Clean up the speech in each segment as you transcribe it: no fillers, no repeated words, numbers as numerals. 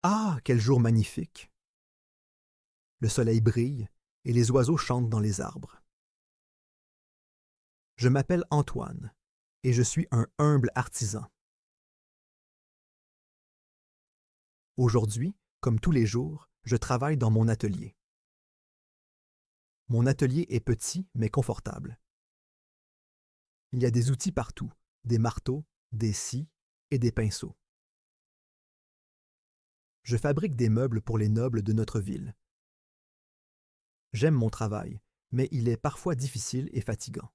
Ah, quel jour magnifique! Le soleil brille et les oiseaux chantent dans les arbres. Je m'appelle Antoine et je suis un humble artisan. Aujourd'hui, comme tous les jours, je travaille dans mon atelier. Mon atelier est petit mais confortable. Il y a des outils partout, des marteaux, des scies et des pinceaux. Je fabrique des meubles pour les nobles de notre ville. J'aime mon travail, mais il est parfois difficile et fatigant.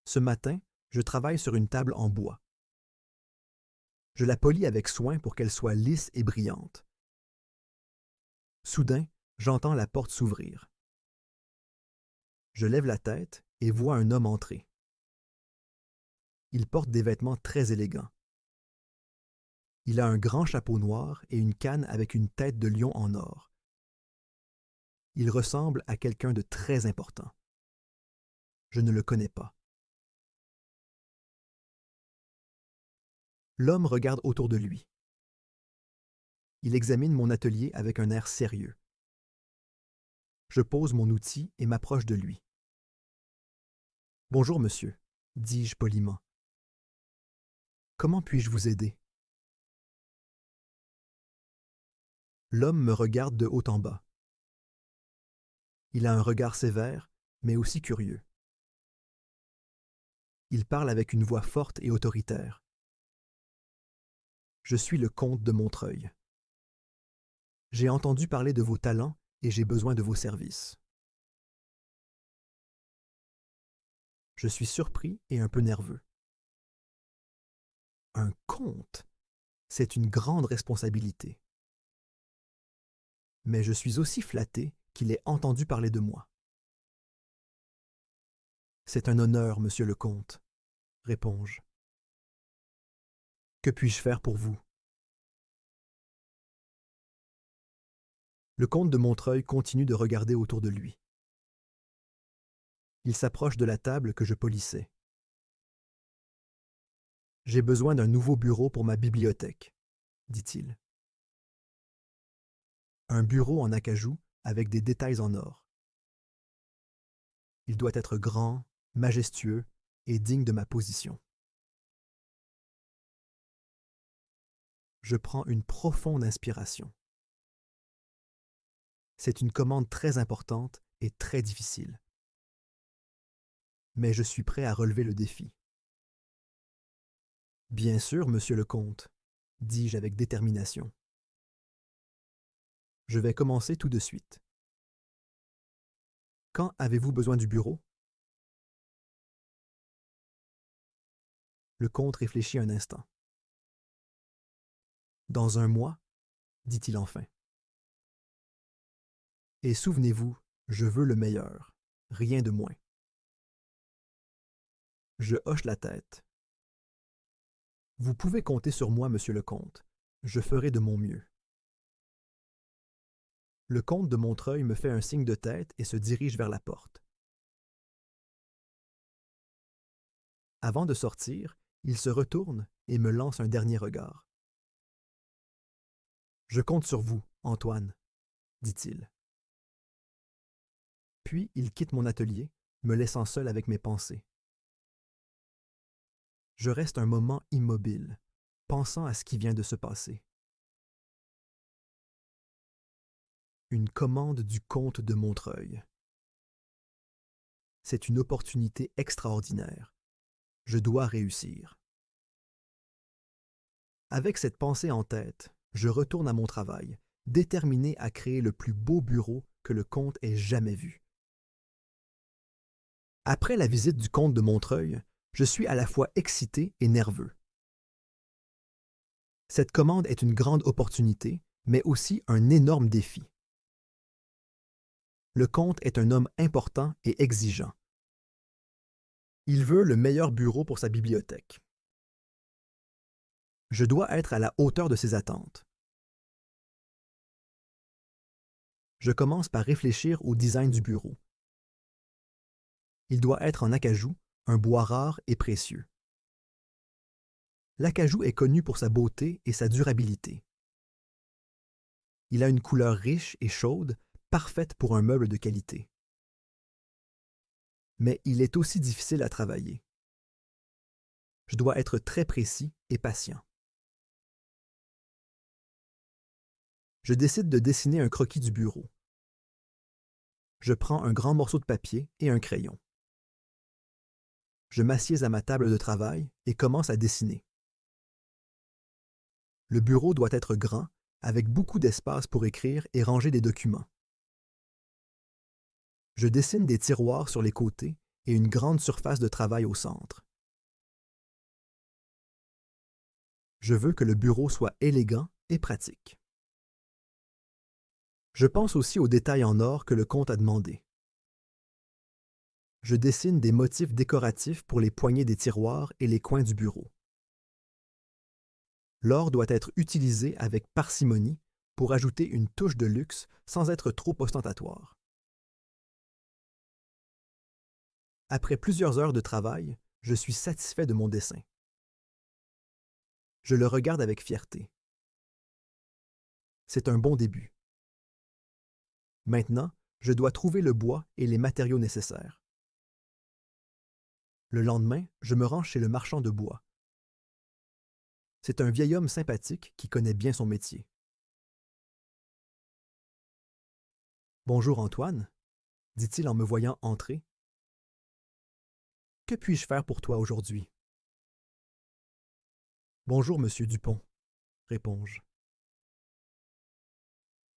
Ce matin, je travaille sur une table en bois. Je la polis avec soin pour qu'elle soit lisse et brillante. Soudain, j'entends la porte s'ouvrir. Je lève la tête et vois un homme entrer. Il porte des vêtements très élégants. Il a un grand chapeau noir et une canne avec une tête de lion en or. Il ressemble à quelqu'un de très important. Je ne le connais pas. L'homme regarde autour de lui. Il examine mon atelier avec un air sérieux. Je pose mon outil et m'approche de lui. « Bonjour, monsieur, » dis-je poliment. « Comment puis-je vous aider? » L'homme me regarde de haut en bas. Il a un regard sévère, mais aussi curieux. Il parle avec une voix forte et autoritaire. Je suis le comte de Montreuil. J'ai entendu parler de vos talents et j'ai besoin de vos services. Je suis surpris et un peu nerveux. Un comte, c'est une grande responsabilité. Mais je suis aussi flatté qu'il ait entendu parler de moi. C'est un honneur, monsieur le comte, réponds-je. Que puis-je faire pour vous? Le comte de Montreuil continue de regarder autour de lui. Il s'approche de la table que je polissais. J'ai besoin d'un nouveau bureau pour ma bibliothèque, dit-il. Un bureau en acajou avec des détails en or. Il doit être grand, majestueux et digne de ma position. Je prends une profonde inspiration. C'est une commande très importante et très difficile. Mais je suis prêt à relever le défi. Bien sûr, monsieur le comte, dis-je avec détermination. Je vais commencer tout de suite. Quand avez-vous besoin du bureau? Le comte réfléchit un instant. Dans un mois, dit-il enfin. Et souvenez-vous, je veux le meilleur, rien de moins. Je hoche la tête. Vous pouvez compter sur moi, monsieur le comte. Je ferai de mon mieux. Le comte de Montreuil me fait un signe de tête et se dirige vers la porte. Avant de sortir, il se retourne et me lance un dernier regard. Je compte sur vous, Antoine, dit-il. Puis il quitte mon atelier, me laissant seul avec mes pensées. Je reste un moment immobile, pensant à ce qui vient de se passer. Une commande du comte de Montreuil. C'est une opportunité extraordinaire. Je dois réussir. Avec cette pensée en tête, je retourne à mon travail, déterminé à créer le plus beau bureau que le comte ait jamais vu. Après la visite du comte de Montreuil, je suis à la fois excité et nerveux. Cette commande est une grande opportunité, mais aussi un énorme défi. Le comte est un homme important et exigeant. Il veut le meilleur bureau pour sa bibliothèque. Je dois être à la hauteur de ses attentes. Je commence par réfléchir au design du bureau. Il doit être en acajou, un bois rare et précieux. L'acajou est connu pour sa beauté et sa durabilité. Il a une couleur riche et chaude, parfaite pour un meuble de qualité. Mais il est aussi difficile à travailler. Je dois être très précis et patient. Je décide de dessiner un croquis du bureau. Je prends un grand morceau de papier et un crayon. Je m'assieds à ma table de travail et commence à dessiner. Le bureau doit être grand, avec beaucoup d'espace pour écrire et ranger des documents. Je dessine des tiroirs sur les côtés et une grande surface de travail au centre. Je veux que le bureau soit élégant et pratique. Je pense aussi aux détails en or que le comte a demandé. Je dessine des motifs décoratifs pour les poignées des tiroirs et les coins du bureau. L'or doit être utilisé avec parcimonie pour ajouter une touche de luxe sans être trop ostentatoire. Après plusieurs heures de travail, je suis satisfait de mon dessin. Je le regarde avec fierté. C'est un bon début. Maintenant, je dois trouver le bois et les matériaux nécessaires. Le lendemain, je me rends chez le marchand de bois. C'est un vieil homme sympathique qui connaît bien son métier. Bonjour Antoine, dit-il en me voyant entrer. Que puis-je faire pour toi aujourd'hui? Bonjour, monsieur Dupont, réponds-je.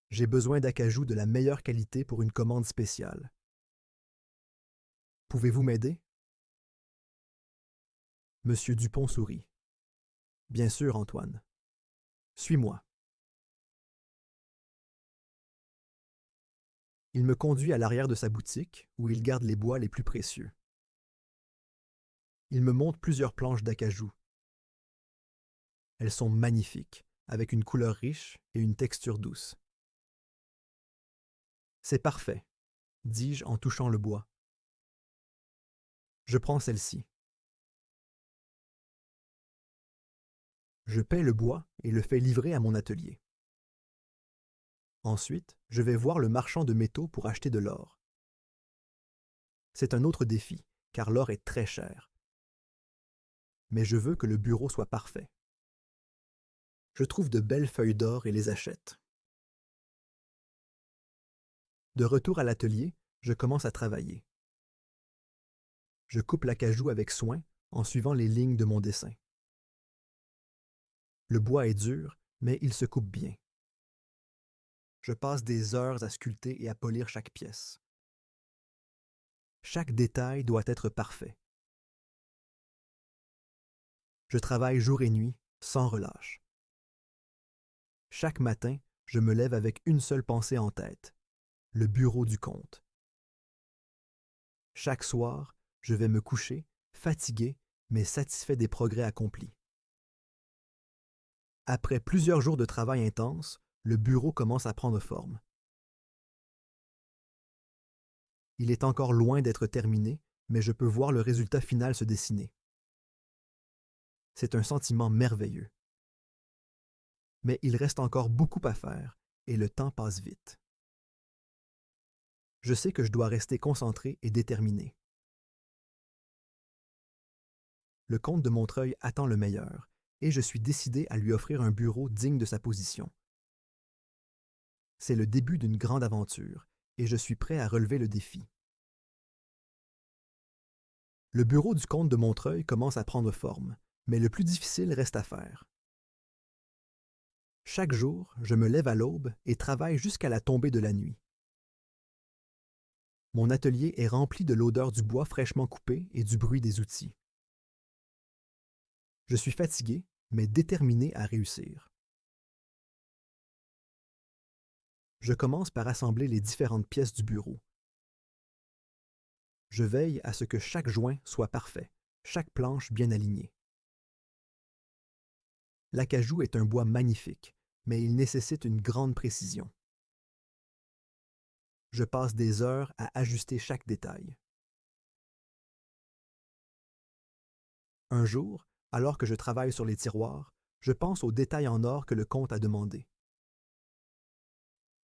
J'ai besoin d'acajou de la meilleure qualité pour une commande spéciale. Pouvez-vous m'aider? Monsieur Dupont sourit. Bien sûr, Antoine. Suis-moi. Il me conduit à l'arrière de sa boutique, où il garde les bois les plus précieux. Il me montre plusieurs planches d'acajou. Elles sont magnifiques, avec une couleur riche et une texture douce. C'est parfait, dis-je en touchant le bois. Je prends celle-ci. Je paie le bois et le fais livrer à mon atelier. Ensuite, je vais voir le marchand de métaux pour acheter de l'or. C'est un autre défi, car l'or est très cher. Mais je veux que le bureau soit parfait. Je trouve de belles feuilles d'or et les achète. De retour à l'atelier, je commence à travailler. Je coupe l'acajou avec soin en suivant les lignes de mon dessin. Le bois est dur, mais il se coupe bien. Je passe des heures à sculpter et à polir chaque pièce. Chaque détail doit être parfait. Je travaille jour et nuit, sans relâche. Chaque matin, je me lève avec une seule pensée en tête, le bureau du comte. Chaque soir, je vais me coucher, fatigué, mais satisfait des progrès accomplis. Après plusieurs jours de travail intense, le bureau commence à prendre forme. Il est encore loin d'être terminé, mais je peux voir le résultat final se dessiner. C'est un sentiment merveilleux. Mais il reste encore beaucoup à faire et le temps passe vite. Je sais que je dois rester concentré et déterminé. Le comte de Montreuil attend le meilleur et je suis décidé à lui offrir un bureau digne de sa position. C'est le début d'une grande aventure et je suis prêt à relever le défi. Le bureau du comte de Montreuil commence à prendre forme, mais le plus difficile reste à faire. Chaque jour, je me lève à l'aube et travaille jusqu'à la tombée de la nuit. Mon atelier est rempli de l'odeur du bois fraîchement coupé et du bruit des outils. Je suis fatigué, mais déterminé à réussir. Je commence par assembler les différentes pièces du bureau. Je veille à ce que chaque joint soit parfait, chaque planche bien alignée. L'acajou est un bois magnifique, mais il nécessite une grande précision. Je passe des heures à ajuster chaque détail. Un jour, Alors que je travaille sur les tiroirs, je pense aux détails en or que le comte a demandés.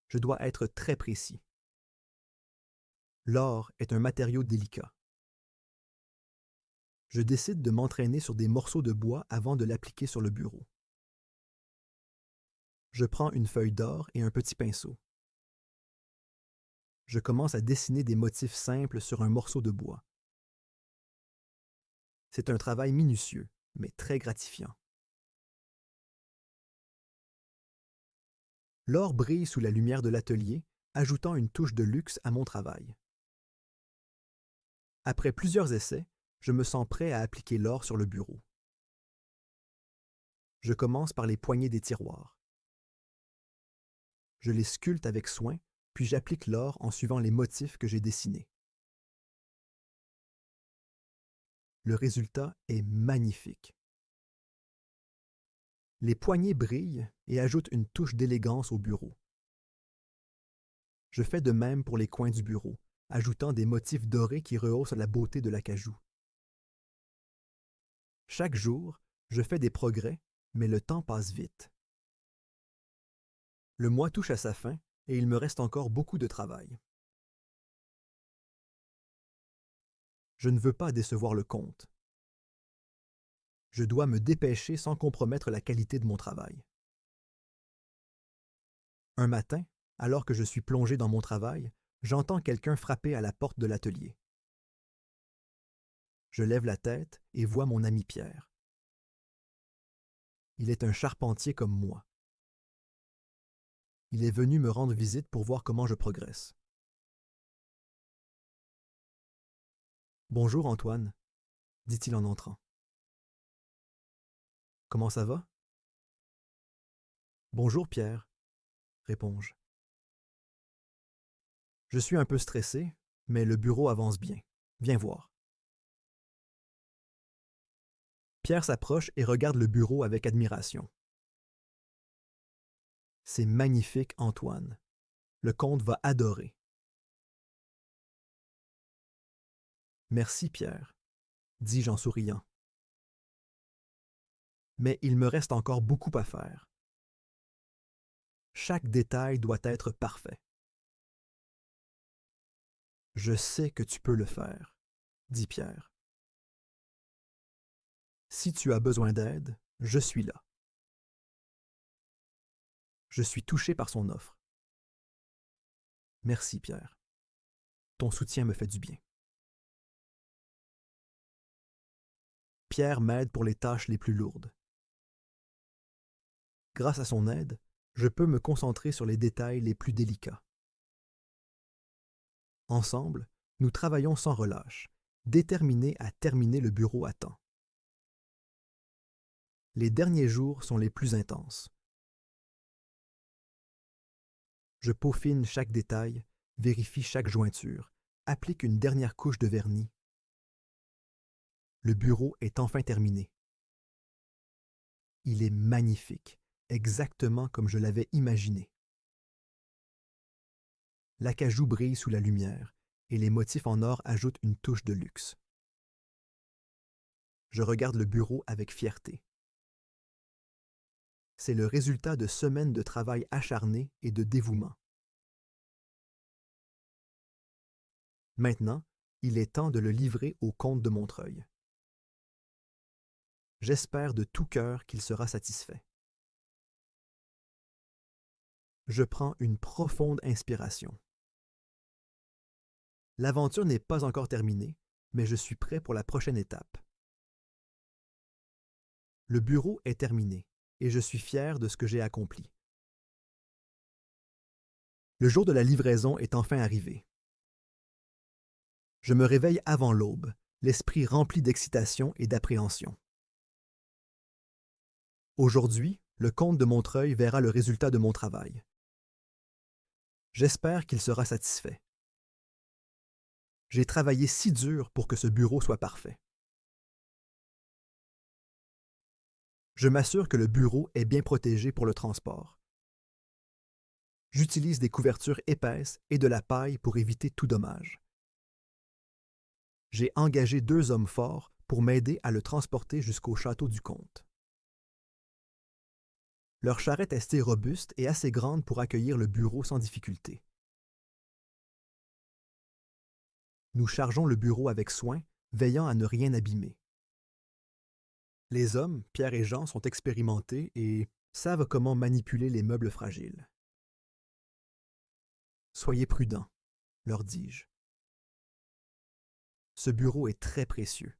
Je dois être très précis. L'or est un matériau délicat. Je décide de m'entraîner sur des morceaux de bois avant de l'appliquer sur le bureau. Je prends une feuille d'or et un petit pinceau. Je commence à dessiner des motifs simples sur un morceau de bois. C'est un travail minutieux, mais très gratifiant. L'or brille sous la lumière de l'atelier, ajoutant une touche de luxe à mon travail. Après plusieurs essais, je me sens prêt à appliquer l'or sur le bureau. Je commence par les poignées des tiroirs. Je les sculpte avec soin, puis j'applique l'or en suivant les motifs que j'ai dessinés. Le résultat est magnifique. Les poignées brillent et ajoutent une touche d'élégance au bureau. Je fais de même pour les coins du bureau, ajoutant des motifs dorés qui rehaussent la beauté de l'acajou. Chaque jour, je fais des progrès, mais le temps passe vite. Le mois touche à sa fin et il me reste encore beaucoup de travail. Je ne veux pas décevoir le comte. Je dois me dépêcher sans compromettre la qualité de mon travail. Un matin, alors que je suis plongé dans mon travail, j'entends quelqu'un frapper à la porte de l'atelier. Je lève la tête et vois mon ami Pierre. Il est un charpentier comme moi. Il est venu me rendre visite pour voir comment je progresse. « Bonjour Antoine », dit-il en entrant. « Comment ça va ?»« Bonjour Pierre », réponds-je. « Je suis un peu stressé, mais le bureau avance bien. Viens voir. » Pierre s'approche et regarde le bureau avec admiration. « C'est magnifique, Antoine. Le comte va adorer. » « Merci, Pierre, » dis-je en souriant. Mais il me reste encore beaucoup à faire. Chaque détail doit être parfait. « Je sais que tu peux le faire, » dit Pierre. « Si tu as besoin d'aide, je suis là. » Je suis touché par son offre. « Merci, Pierre. Ton soutien me fait du bien. » Pierre m'aide pour les tâches les plus lourdes. Grâce à son aide, je peux me concentrer sur les détails les plus délicats. Ensemble, nous travaillons sans relâche, déterminés à terminer le bureau à temps. Les derniers jours sont les plus intenses. Je peaufine chaque détail, vérifie chaque jointure, applique une dernière couche de vernis. Le bureau est enfin terminé. Il est magnifique, exactement comme je l'avais imaginé. L'acajou brille sous la lumière et les motifs en or ajoutent une touche de luxe. Je regarde le bureau avec fierté. C'est le résultat de semaines de travail acharné et de dévouement. Maintenant, il est temps de le livrer au comte de Montreuil. J'espère de tout cœur qu'il sera satisfait. Je prends une profonde inspiration. L'aventure n'est pas encore terminée, mais je suis prêt pour la prochaine étape. Le bureau est terminé et je suis fier de ce que j'ai accompli. Le jour de la livraison est enfin arrivé. Je me réveille avant l'aube, l'esprit rempli d'excitation et d'appréhension. Aujourd'hui, le comte de Montreuil verra le résultat de mon travail. J'espère qu'il sera satisfait. J'ai travaillé si dur pour que ce bureau soit parfait. Je m'assure que le bureau est bien protégé pour le transport. J'utilise des couvertures épaisses et de la paille pour éviter tout dommage. J'ai engagé 2 hommes forts pour m'aider à le transporter jusqu'au château du comte. Leur charrette est assez robuste et assez grande pour accueillir le bureau sans difficulté. Nous chargeons le bureau avec soin, veillant à ne rien abîmer. Les hommes, Pierre et Jean, sont expérimentés et savent comment manipuler les meubles fragiles. Soyez prudents, leur dis-je. Ce bureau est très précieux.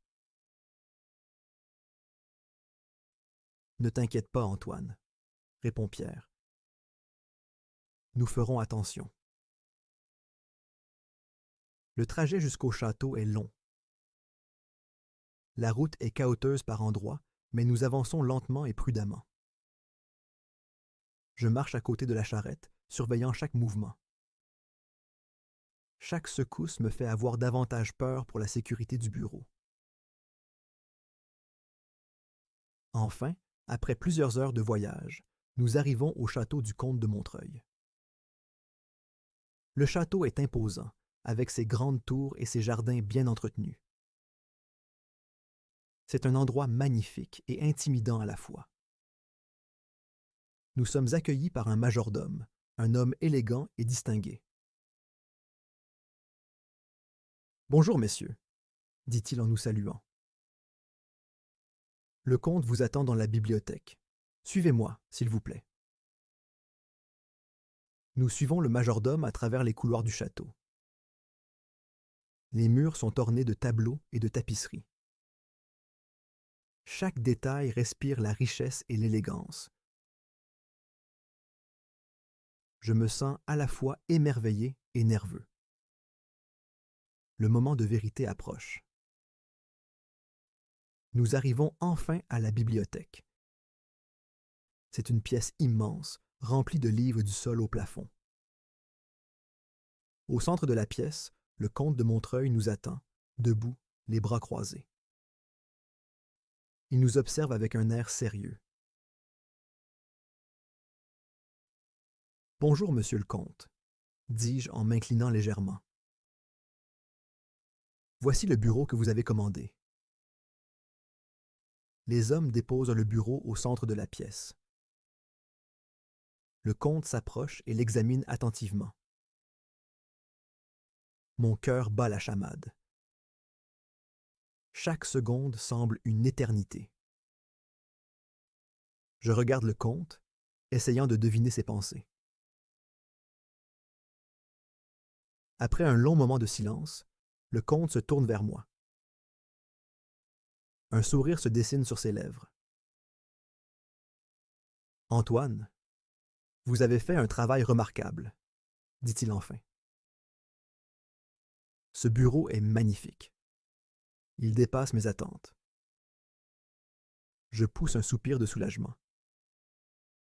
Ne t'inquiète pas, Antoine, répond Pierre. Nous ferons attention. Le trajet jusqu'au château est long. La route est cahoteuse par endroits, mais nous avançons lentement et prudemment. Je marche à côté de la charrette, surveillant chaque mouvement. Chaque secousse me fait avoir davantage peur pour la sécurité du bureau. Enfin, après plusieurs heures de voyage, nous arrivons au château du comte de Montreuil. Le château est imposant, avec ses grandes tours et ses jardins bien entretenus. C'est un endroit magnifique et intimidant à la fois. Nous sommes accueillis par un majordome, un homme élégant et distingué. « Bonjour, messieurs, » dit-il en nous saluant. « Le comte vous attend dans la bibliothèque. Suivez-moi, s'il vous plaît. » Nous suivons le majordome à travers les couloirs du château. Les murs sont ornés de tableaux et de tapisseries. Chaque détail respire la richesse et l'élégance. Je me sens à la fois émerveillé et nerveux. Le moment de vérité approche. Nous arrivons enfin à la bibliothèque. C'est une pièce immense, remplie de livres du sol au plafond. Au centre de la pièce, le comte de Montreuil nous attend, debout, les bras croisés. Il nous observe avec un air sérieux. « Bonjour, monsieur le comte, » dis-je en m'inclinant légèrement. « Voici le bureau que vous avez commandé. » Les hommes déposent le bureau au centre de la pièce. Le comte s'approche et l'examine attentivement. Mon cœur bat la chamade. Chaque seconde semble une éternité. Je regarde le comte, essayant de deviner ses pensées. Après un long moment de silence, le comte se tourne vers moi. Un sourire se dessine sur ses lèvres. « Antoine, vous avez fait un travail remarquable, » dit-il enfin. Ce bureau est magnifique. Il dépasse mes attentes. Je pousse un soupir de soulagement.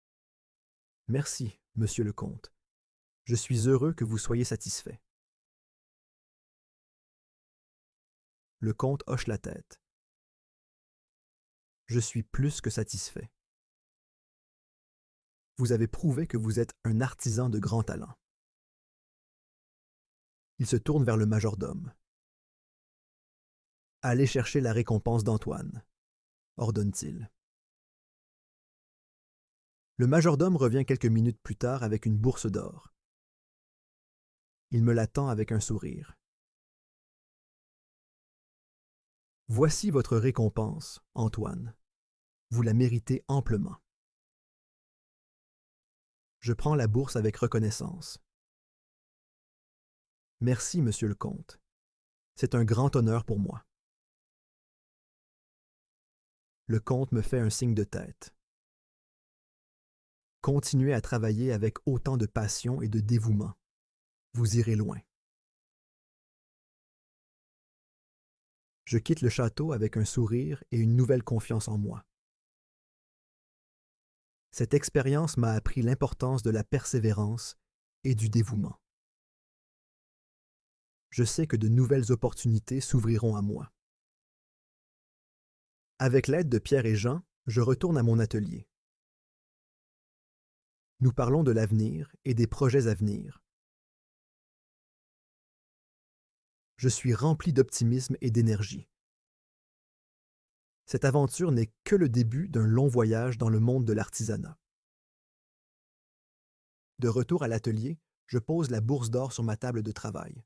« Merci, monsieur le comte. Je suis heureux que vous soyez satisfait. » Le comte hoche la tête. « Je suis plus que satisfait. Vous avez prouvé que vous êtes un artisan de grand talent. » Il se tourne vers le majordome. « Allez chercher la récompense d'Antoine, » ordonne-t-il. Le majordome revient quelques minutes plus tard avec une bourse d'or. Il me la tend avec un sourire. « Voici votre récompense, Antoine. Vous la méritez amplement. » Je prends la bourse avec reconnaissance. « Merci, monsieur le comte. C'est un grand honneur pour moi. » Le comte me fait un signe de tête. « Continuez à travailler avec autant de passion et de dévouement. Vous irez loin. » Je quitte le château avec un sourire et une nouvelle confiance en moi. Cette expérience m'a appris l'importance de la persévérance et du dévouement. Je sais que de nouvelles opportunités s'ouvriront à moi. Avec l'aide de Pierre et Jean, je retourne à mon atelier. Nous parlons de l'avenir et des projets à venir. Je suis rempli d'optimisme et d'énergie. Cette aventure n'est que le début d'un long voyage dans le monde de l'artisanat. De retour à l'atelier, je pose la bourse d'or sur ma table de travail.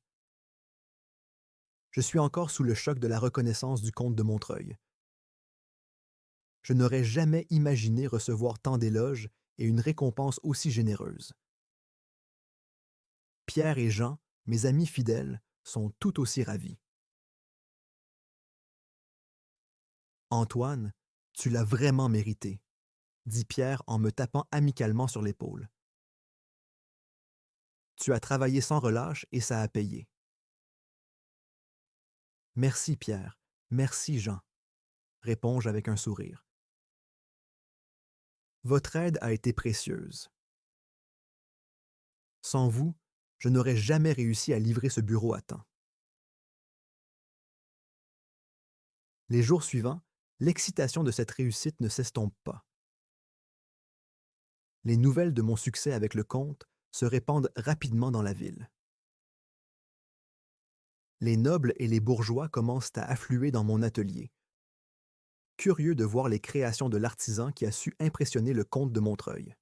Je suis encore sous le choc de la reconnaissance du comte de Montreuil. Je n'aurais jamais imaginé recevoir tant d'éloges et une récompense aussi généreuse. Pierre et Jean, mes amis fidèles, sont tout aussi ravis. Antoine, tu l'as vraiment mérité, dit Pierre en me tapant amicalement sur l'épaule. Tu as travaillé sans relâche et ça a payé. Merci Pierre, merci Jean, réponds-je avec un sourire. Votre aide a été précieuse. Sans vous, je n'aurais jamais réussi à livrer ce bureau à temps. Les jours suivants, l'excitation de cette réussite ne s'estompe pas. Les nouvelles de mon succès avec le comte se répandent rapidement dans la ville. Les nobles et les bourgeois commencent à affluer dans mon atelier, curieux de voir les créations de l'artisan qui a su impressionner le comte de Montreuil.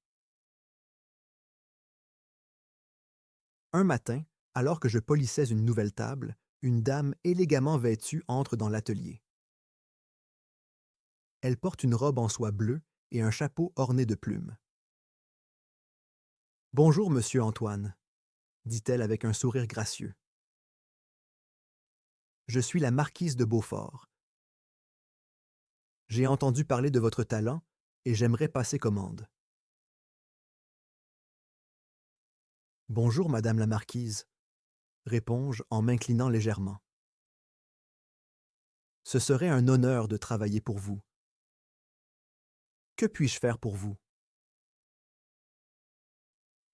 Un matin, alors que je polissais une nouvelle table, une dame élégamment vêtue entre dans l'atelier. Elle porte une robe en soie bleue et un chapeau orné de plumes. « Bonjour, monsieur Antoine », dit-elle avec un sourire gracieux. « Je suis la marquise de Beaufort. J'ai entendu parler de votre talent et j'aimerais passer commande. » « Bonjour, madame la marquise », réponds-je en m'inclinant légèrement. « Ce serait un honneur de travailler pour vous. Que puis-je faire pour vous ?»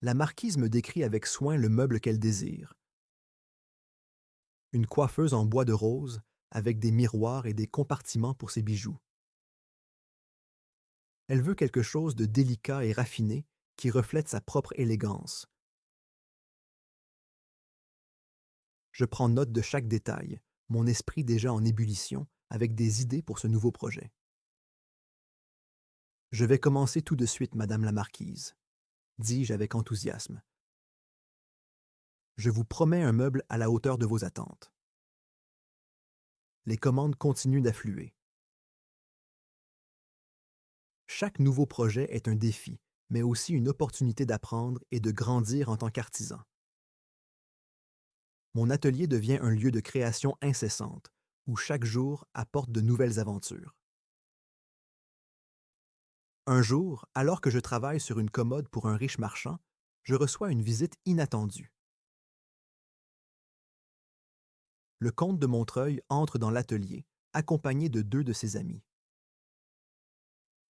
La marquise me décrit avec soin le meuble qu'elle désire. Une coiffeuse en bois de rose, avec des miroirs et des compartiments pour ses bijoux. Elle veut quelque chose de délicat et raffiné qui reflète sa propre élégance. Je prends note de chaque détail, mon esprit déjà en ébullition, avec des idées pour ce nouveau projet. « Je vais commencer tout de suite, madame la marquise, » dis-je avec enthousiasme. « Je vous promets un meuble à la hauteur de vos attentes. » Les commandes continuent d'affluer. Chaque nouveau projet est un défi, mais aussi une opportunité d'apprendre et de grandir en tant qu'artisan. Mon atelier devient un lieu de création incessante, où chaque jour apporte de nouvelles aventures. Un jour, alors que je travaille sur une commode pour un riche marchand, je reçois une visite inattendue. Le comte de Montreuil entre dans l'atelier, accompagné de deux de ses amis.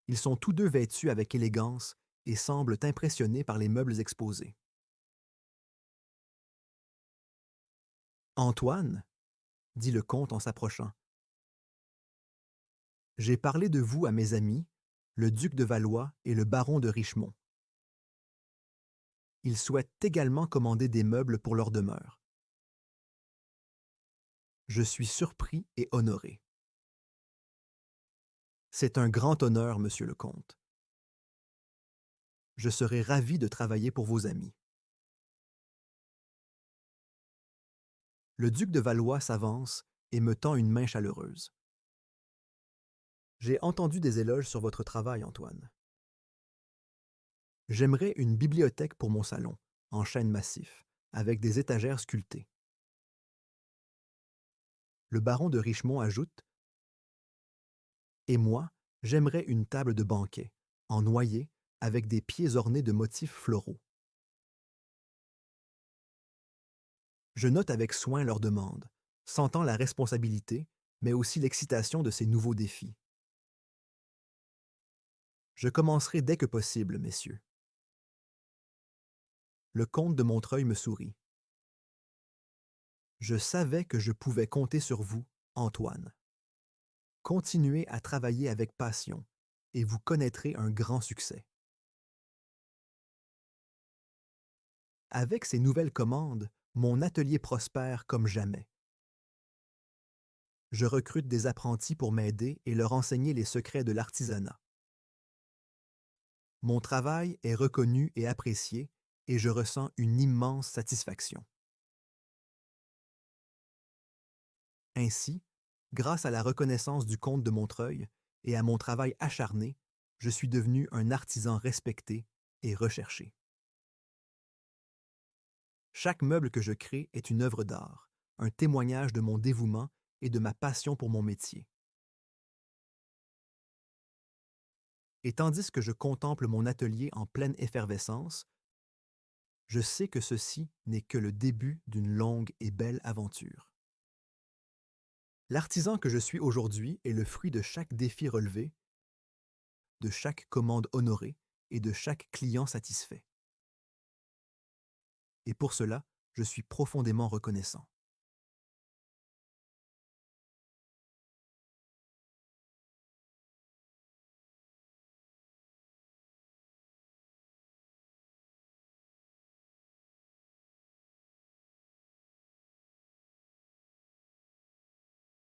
Ils sont tous deux vêtus avec élégance et semblent impressionnés par les meubles exposés. « Antoine, » dit le comte en s'approchant, « j'ai parlé de vous à mes amis, le duc de Valois et le baron de Richemont. Ils souhaitent également commander des meubles pour leur demeure. Je suis surpris et honoré. C'est un grand honneur, monsieur le comte. Je serai ravi de travailler pour vos amis. » Le duc de Valois s'avance et me tend une main chaleureuse. « J'ai entendu des éloges sur votre travail, Antoine. J'aimerais une bibliothèque pour mon salon, en chêne massif, avec des étagères sculptées. » Le baron de Richemont ajoute: « Et moi, j'aimerais une table de banquet, en noyer, avec des pieds ornés de motifs floraux. » Je note avec soin leurs demandes, sentant la responsabilité, mais aussi l'excitation de ces nouveaux défis. « Je commencerai dès que possible, messieurs. » Le comte de Montreuil me sourit. « Je savais que je pouvais compter sur vous, Antoine. Continuez à travailler avec passion, et vous connaîtrez un grand succès. » Avec ces nouvelles commandes, mon atelier prospère comme jamais. Je recrute des apprentis pour m'aider et leur enseigner les secrets de l'artisanat. Mon travail est reconnu et apprécié et je ressens une immense satisfaction. Ainsi, grâce à la reconnaissance du comte de Montreuil et à mon travail acharné, je suis devenu un artisan respecté et recherché. Chaque meuble que je crée est une œuvre d'art, un témoignage de mon dévouement et de ma passion pour mon métier. Et tandis que je contemple mon atelier en pleine effervescence, je sais que ceci n'est que le début d'une longue et belle aventure. L'artisan que je suis aujourd'hui est le fruit de chaque défi relevé, de chaque commande honorée et de chaque client satisfait. Et pour cela, je suis profondément reconnaissant.